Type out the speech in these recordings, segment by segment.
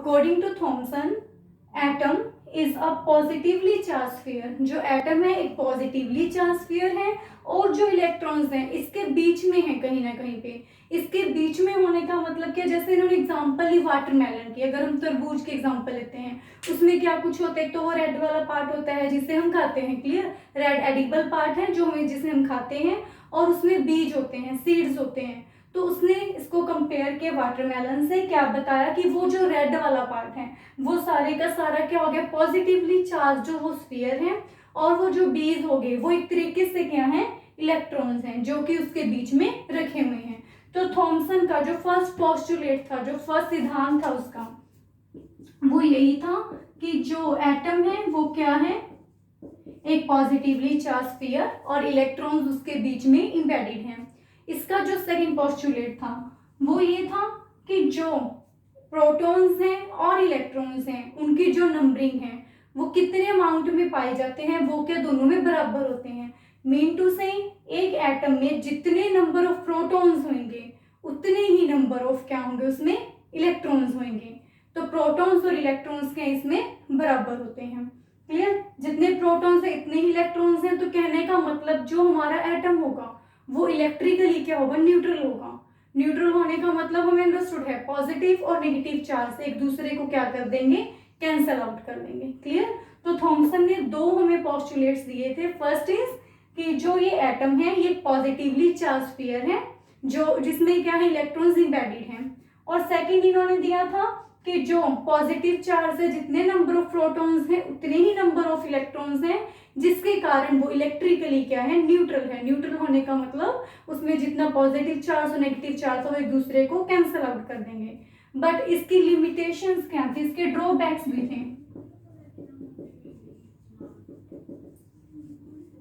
According to Thomson atom is a positively charge sphere. जो atom है एक positively charge sphere है और जो इलेक्ट्रॉन्स हैं इसके बीच में है कहीं ना कहीं पे। इसके बीच में होने का मतलब क्या, जैसे इन्होंने एग्जांपल ली वाटरमेलन की, अगर हम तरबूज के एग्जांपल लेते हैं उसमें क्या कुछ होता है, तो वो रेड वाला पार्ट होता है जिसे हम खाते हैं, क्लियर, रेड एडिबल पार्ट है जो हमें जिसे हम खाते हैं, और उसमें बीज होते हैं, सीड्स होते हैं। तो उसने इसको कंपेयर किया वाटरमेलन से, क्या बताया कि वो जो रेड वाला पार्ट है वो सारे का सारा क्या हो गया, पॉजिटिवली चार्ज जो वो स्फीयर है, और वो जो बीज हो गए वो एक तरीके से क्या है, इलेक्ट्रॉन्स हैं जो कि उसके बीच में रखे हुए हैं। तो थॉमसन का जो फर्स्ट पोस्टुलेट था, जो फर्स्ट सिद्धांत था उसका, वो यही था कि जो एटम है वो क्या है, एक पॉजिटिवली चार्ज स्फीयर और इलेक्ट्रॉन्स उसके बीच में इंबेडेड हैं। इसका जो सेकंड पोस्टुलेट था वो ये था कि जो प्रोटॉन्स हैं और इलेक्ट्रॉन्स हैं उनकी जो नंबरिंग है वो कितने अमाउंट में पाए जाते हैं, वो क्या दोनों में बराबर होते हैं। मीन टू से एक एटम में जितने नंबर ऑफ प्रोटॉन्स होंगे उतने ही नंबर ऑफ क्या होंगे, उसमें इलेक्ट्रॉन्स होंगे। तो प्रोटॉन्स और इलेक्ट्रॉन्स क्या इसमें बराबर होते हैं, क्लियर। जितने प्रोटॉन्स है इतने ही इलेक्ट्रॉन्स हैं, तो कहने का मतलब जो हमारा एटम होगा वो इलेक्ट्रिकली क्या होगा, न्यूट्रल होगा। न्यूट्रल होने का मतलब हमें अंडरस्टूड है, पॉजिटिव और नेगेटिव चार्ज एक दूसरे को क्या कर देंगे, कैंसल आउट कर देंगे, क्लियर। तो थॉमसन ने दो हमें पोस्टुलेट्स दिए थे। फर्स्ट इज कि जो ये एटम है ये पॉजिटिवली चार्ज स्फीयर है जो जिसमें क्या है, इलेक्ट्रॉन्स इंबेडेड हैं। और सेकंड इन्होंने दिया था कि जो पॉजिटिव चार्ज है जितने नंबर ऑफ प्रोटॉन्स हैं उतने ही नंबर ऑफ इलेक्ट्रॉन्स हैं, जिसके कारण वो इलेक्ट्रिकली क्या है, न्यूट्रल है। न्यूट्रल होने का मतलब उसमें जितना पॉजिटिव चार्ज और नेगेटिव चार्ज हो एक दूसरे को कैंसल आउट कर देंगे। बट इसकी लिमिटेशंस क्या थी, इसके ड्रॉबैक्स भी थे।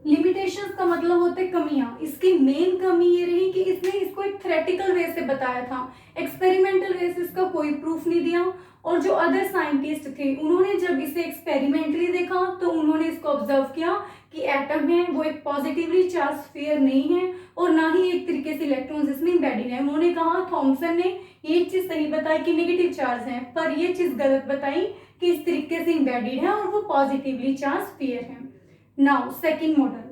लिमिटेशंस का मतलब होते हैं कमियां। इसकी मेन कमी ये रही कि इसने इसको एक थ्योरेटिकल वे से बताया था, एक्सपेरिमेंटल वे से इसका कोई प्रूफ नहीं दिया। और जो अदर साइंटिस्ट थे उन्होंने जब इसे एक्सपेरिमेंटली देखा तो उन्होंने इसको ऑब्जर्व किया कि एटम है वो एक पॉजिटिवली चार्ज स्फीयर नहीं है और ना ही एक तरीके से इलेक्ट्रॉन्स इसमें इंबेडेड है। उन्होंने कहा, थॉमसन ने ये चीज सही बताई कि नेगेटिव चार्ज है, पर ये चीज गलत बताई कि इस तरीके से इंबेडेड है और वो पॉजिटिवली चार्ज स्फीयर है। Now second model,